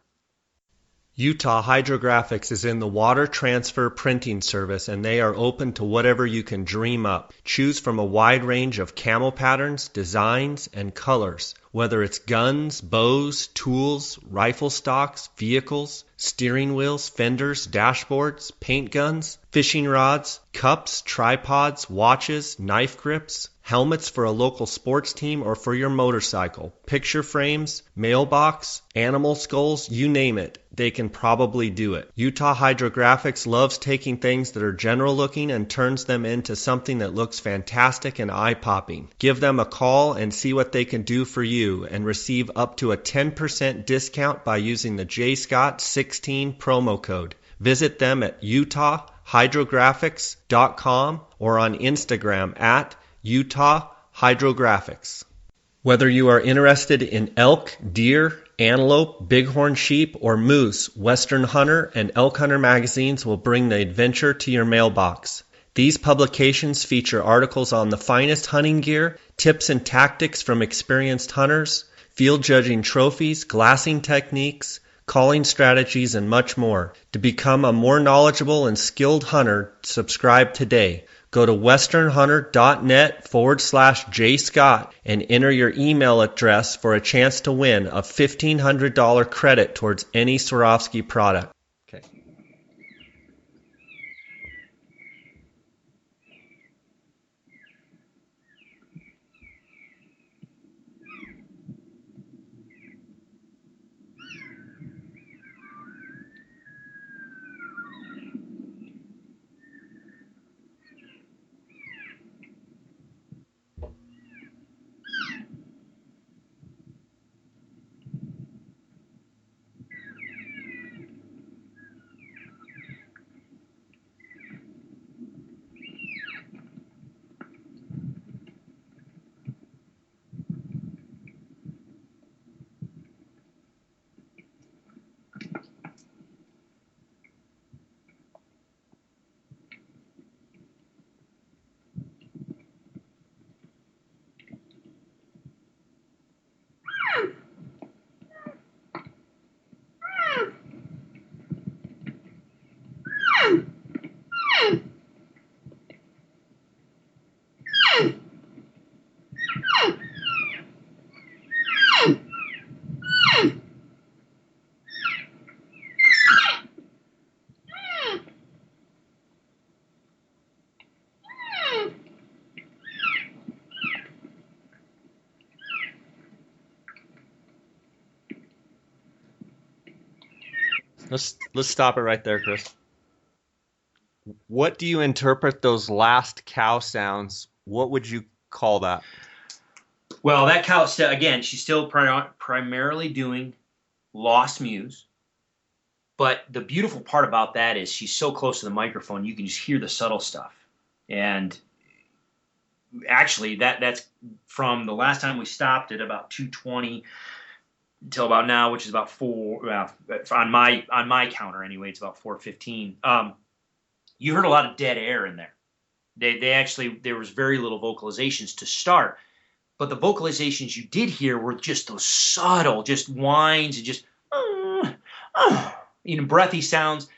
Utah Hydrographics is in the water transfer printing service, and they are open to whatever you can dream up. Choose from a wide range of camo patterns, designs, and colors. Whether it's guns, bows, tools, rifle stocks, vehicles, steering wheels, fenders, dashboards, paint guns, fishing rods, cups, tripods, watches, knife grips, helmets for a local sports team or for your motorcycle, picture frames, mailbox, animal skulls, you name it, they can probably do it. Utah Hydrographics loves taking things that are general looking and turns them into something that looks fantastic and eye-popping. Give them a call and see what they can do for you and receive up to a 10% discount by using the JScott16 promo code. Visit them at utahhydrographics.com or on Instagram at Utah Hydrographics. Whether you are interested in elk, deer, antelope, bighorn sheep, or moose, Western Hunter and Elk Hunter magazines will bring the adventure to your mailbox. These publications feature articles on the finest hunting gear, tips and tactics from experienced hunters, field judging trophies, glassing techniques, calling strategies, and much more. To become a more knowledgeable and skilled hunter, subscribe today. Go to westernhunter.net/jscott and enter your email address for a chance to win a $1,500 credit towards any Swarovski product. Okay. Let's stop it right there, Chris. What do you interpret those last cow sounds? What would you call that? Well, that cow, again, she's still primarily doing lost mews. But the beautiful part about that is she's so close to the microphone, you can just hear the subtle stuff. And actually, that's from the last time we stopped at about 220 until about now, which is about on my counter anyway. It's about 4:15. You heard a lot of dead air in there. They actually, there was very little vocalizations to start, but the vocalizations you did hear were just those subtle, just whines and just breathy sounds.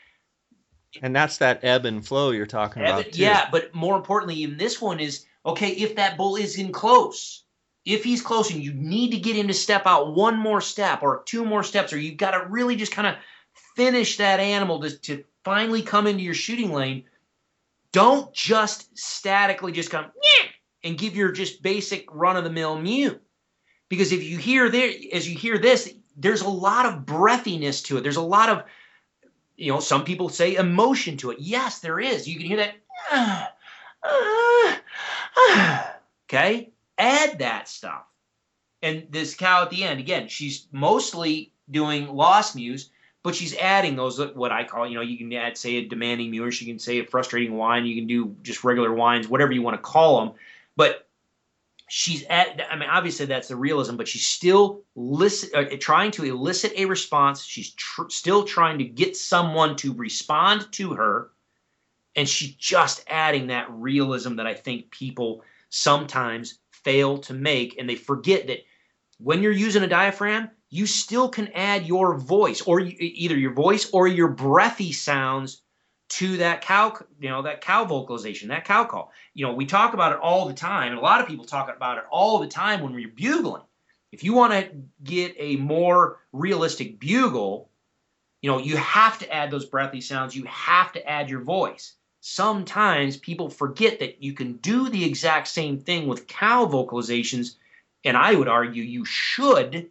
And that's that ebb and flow you're talking about too. Yeah, but more importantly in this one is, okay, if that bull is in close, if he's close and you need to get him to step out one more step or two more steps, or you've got to really just kind of finish that animal to finally come into your shooting lane, don't just statically just come and give your just basic run-of-the-mill mew. Because if you hear there, as you hear this, there's a lot of breathiness to it. There's a lot of, some people say emotion to it. Yes, there is. You can hear that. Okay? Add that stuff. And this cow at the end, again, she's mostly doing lost mews, but she's adding those, what I call, you can add, say, a demanding mew, or she can say a frustrating whine. You can do just regular whines, whatever you want to call them. But obviously that's the realism, but she's still trying to elicit a response. She's still trying to get someone to respond to her, and she's just adding that realism that I think people sometimes fail to make, and they forget that when you're using a diaphragm, you still can add your voice, or either your voice or your breathy sounds to that cow, that cow vocalization, that cow call. We talk about it all the time, and a lot of people talk about it all the time when we're bugling. If you want to get a more realistic bugle, you have to add those breathy sounds. You have to add your voice. Sometimes people forget that you can do the exact same thing with cow vocalizations, and I would argue you should,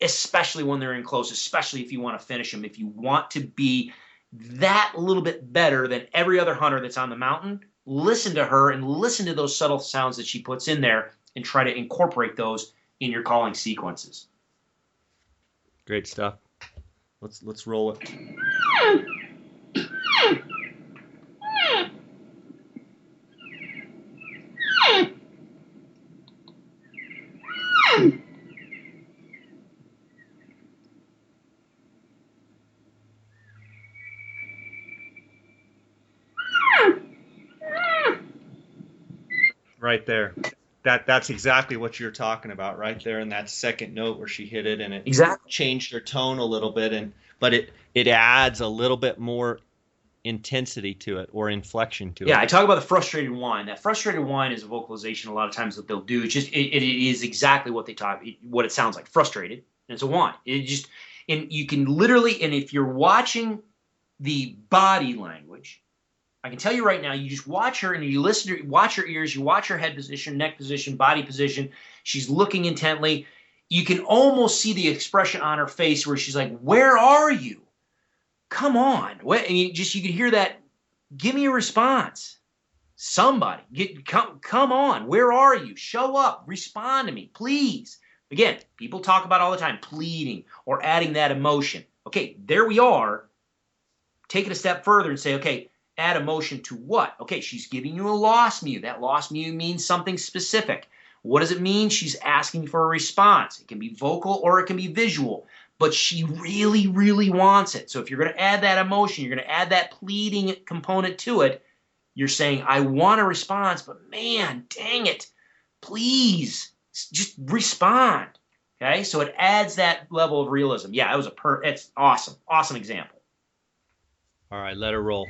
especially when they're in close, especially if you want to finish them, if you want to be that little bit better than every other hunter that's on the mountain. Listen to her and listen to those subtle sounds that she puts in there and try to incorporate those in your calling sequences. Great stuff. Let's roll it. Right there. That's exactly what you're talking about right there in that second note where she hit it and it Exactly. changed her tone a little bit, but it adds a little bit more intensity to it or inflection to it. Yeah, I talk about the frustrated whine. That frustrated whine is a vocalization a lot of times that they'll do. It's just it is exactly what what it sounds like. Frustrated. And it's a whine. And you can literally, and if you're watching the body language, I can tell you right now, you just watch her and you listen to watch her ears, you watch her head position, neck position, body position. She's looking intently. You can almost see the expression on her face where she's like, "Where are you? Come on." You can hear that. Give me a response. Somebody, come on. Where are you? Show up. Respond to me, please. Again, people talk about all the time pleading or adding that emotion. Okay, there we are. Take it a step further and say, okay, add emotion to what? Okay, she's giving you a lost mew. That lost mew means something specific. What does it mean? She's asking for a response. It can be vocal or it can be visual, but she really, really wants it. So if you're going to add that emotion, you're going to add that pleading component to it. You're saying, I want a response, but man, dang it, please just respond. Okay, so it adds that level of realism. Yeah, it's awesome. Awesome example. All right, let her roll.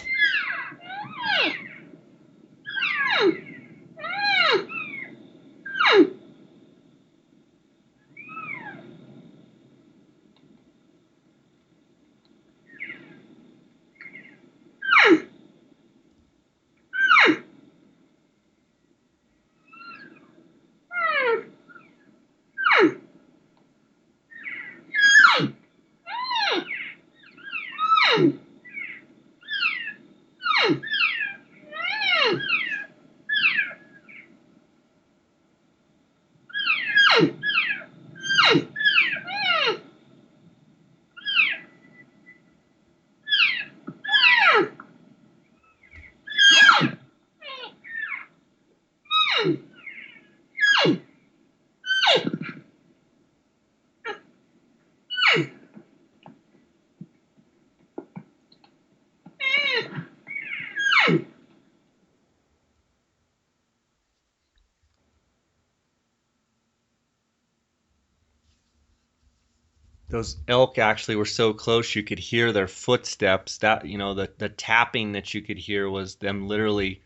those elk actually were so close you could hear their footsteps. That, the tapping that you could hear was them literally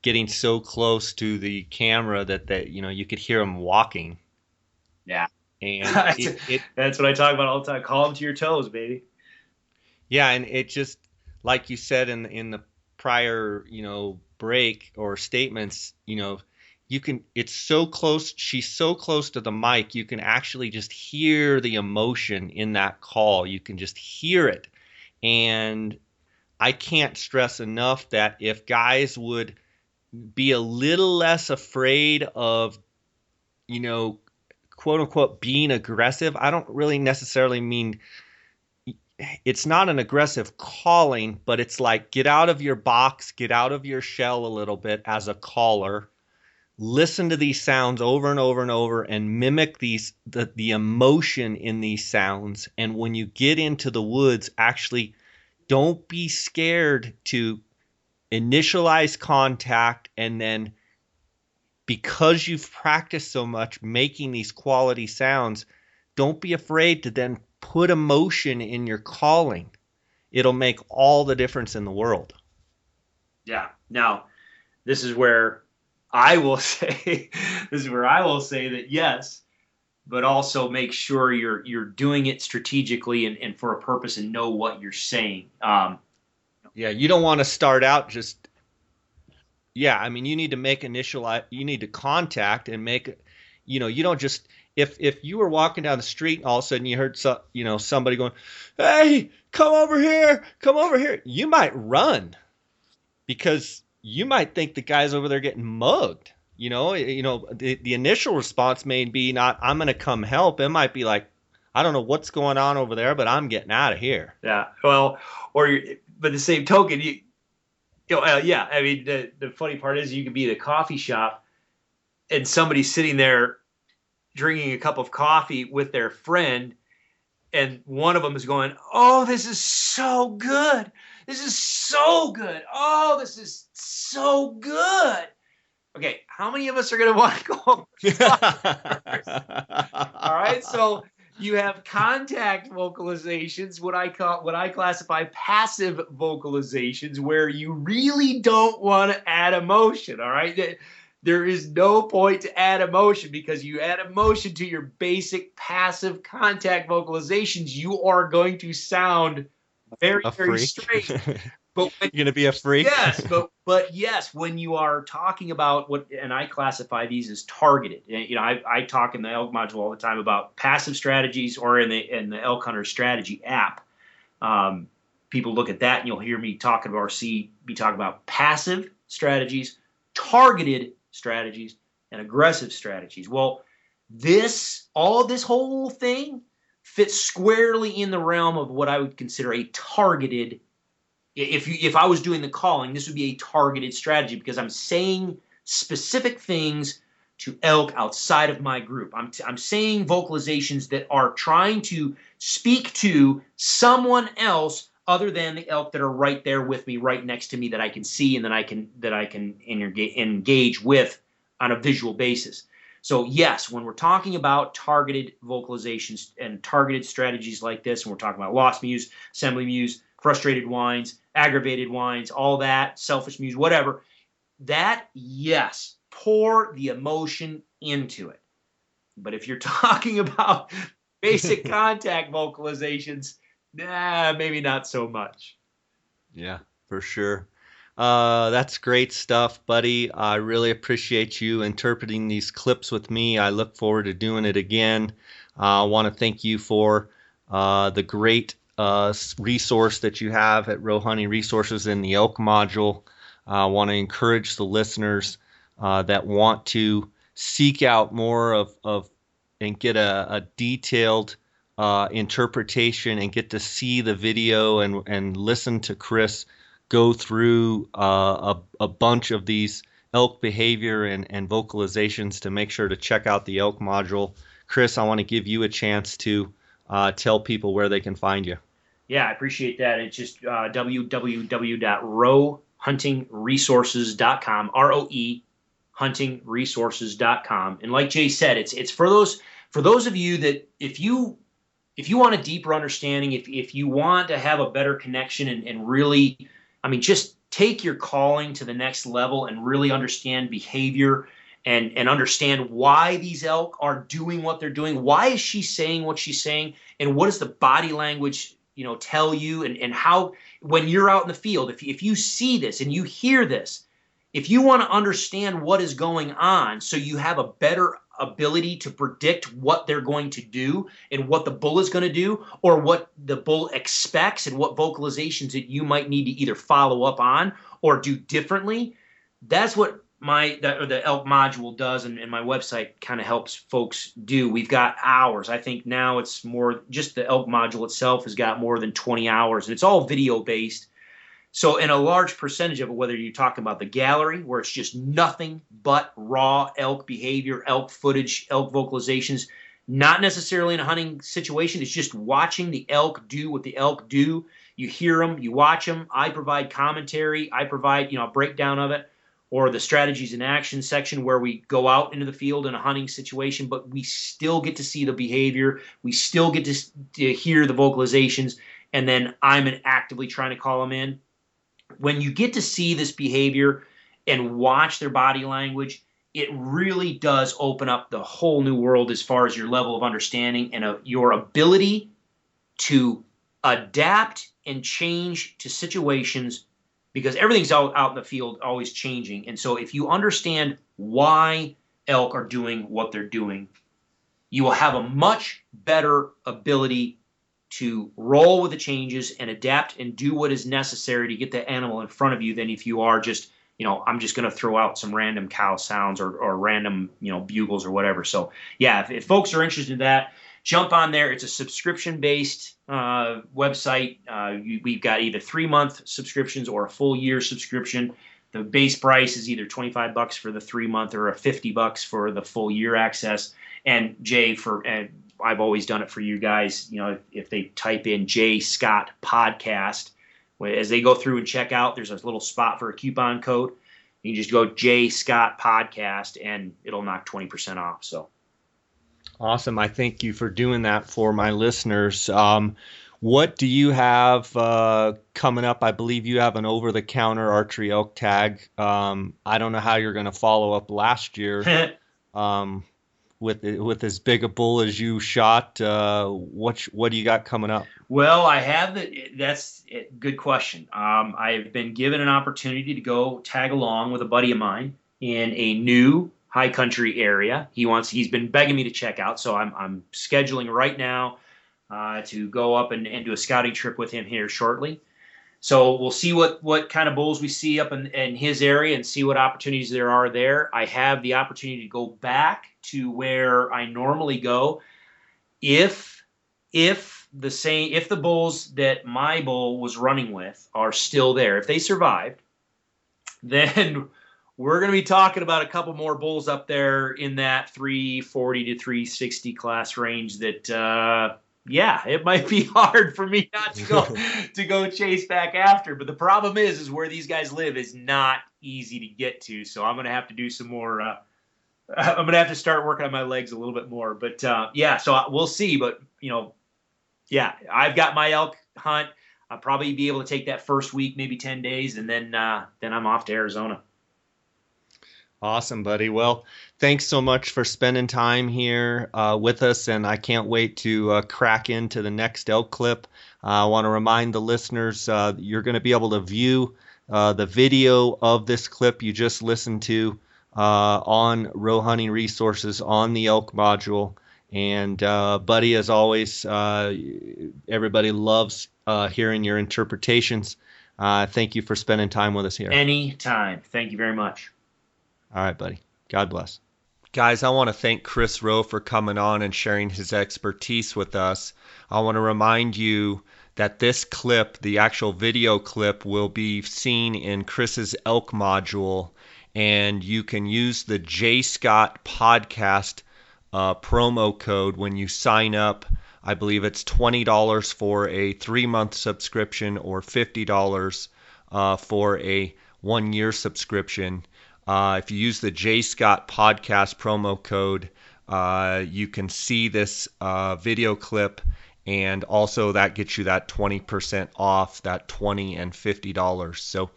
getting so close to the camera that you could hear them walking. Yeah. And That's what I talk about all the time. Call them to your toes, baby. yeah, and it just, like you said in the prior, break or statements, you can, it's so close, she's so close to the mic, you can actually just hear the emotion in that call. You can just hear it. And I can't stress enough that if guys would be a little less afraid of, you know, quote unquote being aggressive, I don't really necessarily mean, it's not an aggressive calling, but it's like get out of your box, get out of your shell a little bit as a caller. Listen to these sounds over and over and over and mimic the emotion in these sounds. And when you get into the woods, actually don't be scared to initialize contact, and then because you've practiced so much making these quality sounds, don't be afraid to then put emotion in your calling. It'll make all the difference in the world. Yeah. Now, this is where I will say that yes, but also make sure you're doing it strategically and for a purpose and know what you're saying. Yeah, you don't want to start out just, yeah, I mean, you need to make you need to contact and make, you don't just, if you were walking down the street and all of a sudden you heard somebody going, "Hey, come over here," you might run because you might think the guy's over there getting mugged. The initial response may be not, "I'm going to come help." It might be like, "I don't know what's going on over there, but I'm getting out of here." Yeah. Well, but the same token, yeah. I mean, the funny part is you could be at a coffee shop and somebody's sitting there drinking a cup of coffee with their friend, and one of them is going, "Oh, this is so good. This is so good. Oh, this is so good." Okay, how many of us are going to want to go first? All right, so you have contact vocalizations, what I classify passive vocalizations, where you really don't want to add emotion. All right, there is no point to add emotion, because you add emotion to your basic passive contact vocalizations, you are going to sound very, very straight. But you're going to be a freak. Yes, but yes, when you are talking about and I classify these as targeted. I talk in the elk module all the time about passive strategies, or in the Elk Hunter strategy app. People look at that and you'll hear me talking about, or see me talk about passive strategies, targeted strategies, and aggressive strategies. Well, this whole thing fits squarely in the realm of what I would consider a targeted. If I was doing the calling, this would be a targeted strategy, because I'm saying specific things to elk outside of my group. I'm saying vocalizations that are trying to speak to someone else other than the elk that are right there with me, right next to me, that I can see and that I can engage with on a visual basis. So yes, when we're talking about targeted vocalizations and targeted strategies like this, and we're talking about lost mews, assembly mews, frustrated whines, aggravated whines, all that, selfish mews, whatever, that, yes, pour the emotion into it. But if you're talking about basic contact vocalizations, maybe not so much. Yeah, for sure. That's great stuff, buddy. I really appreciate you interpreting these clips with me. I look forward to doing it again. I want to thank you for the great resource that you have at Row Hunting Resources in the elk module. I want to encourage the listeners that want to seek out more of and get a detailed interpretation and get to see the video and listen to Chris go through a bunch of these elk behavior and vocalizations, to make sure to check out the elk module. Chris, I want to give you a chance to tell people where they can find you. Yeah, I appreciate that. It's just www.rowhuntingresources.com, ROE huntingresources.com. And like Jay said, it's for those of you that, if you if you want a deeper understanding, if you want to have a better connection and really, I mean, just take your calling to the next level and really understand behavior and understand why these elk are doing what they're doing. Why is she saying what she's saying? And what does the body language, tell you? And how, when you're out in the field, if you see this and you hear this, if you want to understand what is going on so you have a better ability to predict what they're going to do and what the bull is going to do, or what the bull expects and what vocalizations that you might need to either follow up on or do differently, that's what the elk module does, and my website kind of helps folks do. We've got hours. I think now it's more, just the elk module itself has got more than 20 hours, and it's all video based. So in a large percentage of it, whether you're talking about the gallery, where it's just nothing but raw elk behavior, elk footage, elk vocalizations, not necessarily in a hunting situation, it's just watching the elk do what the elk do. You hear them, you watch them. I provide commentary. I provide, a breakdown of it, or the strategies and action section where we go out into the field in a hunting situation, but we still get to see the behavior. We still get to hear the vocalizations, and then I'm actively trying to call them in. When you get to see this behavior and watch their body language, it really does open up the whole new world as far as your level of understanding and your ability to adapt and change to situations, because everything's out in the field always changing. And so if you understand why elk are doing what they're doing, you will have a much better ability to roll with the changes and adapt and do what is necessary to get the animal in front of you than if you are just, I'm just going to throw out some random cow sounds or random, bugles or whatever. So yeah, if folks are interested in that, jump on there. It's a subscription-based website. We've got either 3-month subscriptions or a full year subscription. The base price is either $25 for the 3-month or $50 for the full year access. And Jay, I've always done it for you guys. If they type in J Scott Podcast, as they go through and check out, there's a little spot for a coupon code. You just go J Scott Podcast, and it'll knock 20% off. So awesome! I thank you for doing that for my listeners. What do you have coming up? I believe you have an over-the-counter archery elk tag. I don't know how you're going to follow up last year. With as big a bull as you shot, what do you got coming up? Well, I have that's a good question. I've been given an opportunity to go tag along with a buddy of mine in a new high country area. He's been begging me to check out, so I'm scheduling right now to go up and do a scouting trip with him here shortly. So we'll see what kind of bulls we see up in his area and see what opportunities there are there. I have the opportunity to go back to where I normally go if the bulls that my bull was running with are still there. If they survived, then we're going to be talking about a couple more bulls up there in that 340 to 360 class range that it might be hard for me not to go chase back after. But the problem is where these guys live is not easy to get to. So I'm going to have to do some more. I'm going to have to start working on my legs a little bit more. But so we'll see. But I've got my elk hunt. I'll probably be able to take that first week, maybe 10 days, and then I'm off to Arizona. Awesome, buddy. Well, thanks so much for spending time here with us, and I can't wait to crack into the next elk clip. I want to remind the listeners you're going to be able to view the video of this clip you just listened to on Row Hunting Resources on the elk module. And buddy, as always, everybody loves hearing your interpretations. Thank you for spending time with us here. Anytime. Thank you very much. All right, buddy. God bless. Guys, I want to thank Chris Rowe for coming on and sharing his expertise with us. I want to remind you that this clip, the actual video clip, will be seen in Chris's elk module, and you can use the J Scott Podcast promo code when you sign up. I believe it's $20 for a 3-month subscription or $50 for a 1-year subscription. If you use the J Scott Podcast promo code, you can see this video clip and also that gets you that 20% off that $20 and $50. So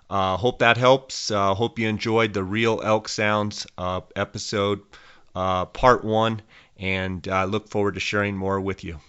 hope that helps. Hope you enjoyed the Real Elk Sounds episode part 1, and I look forward to sharing more with you.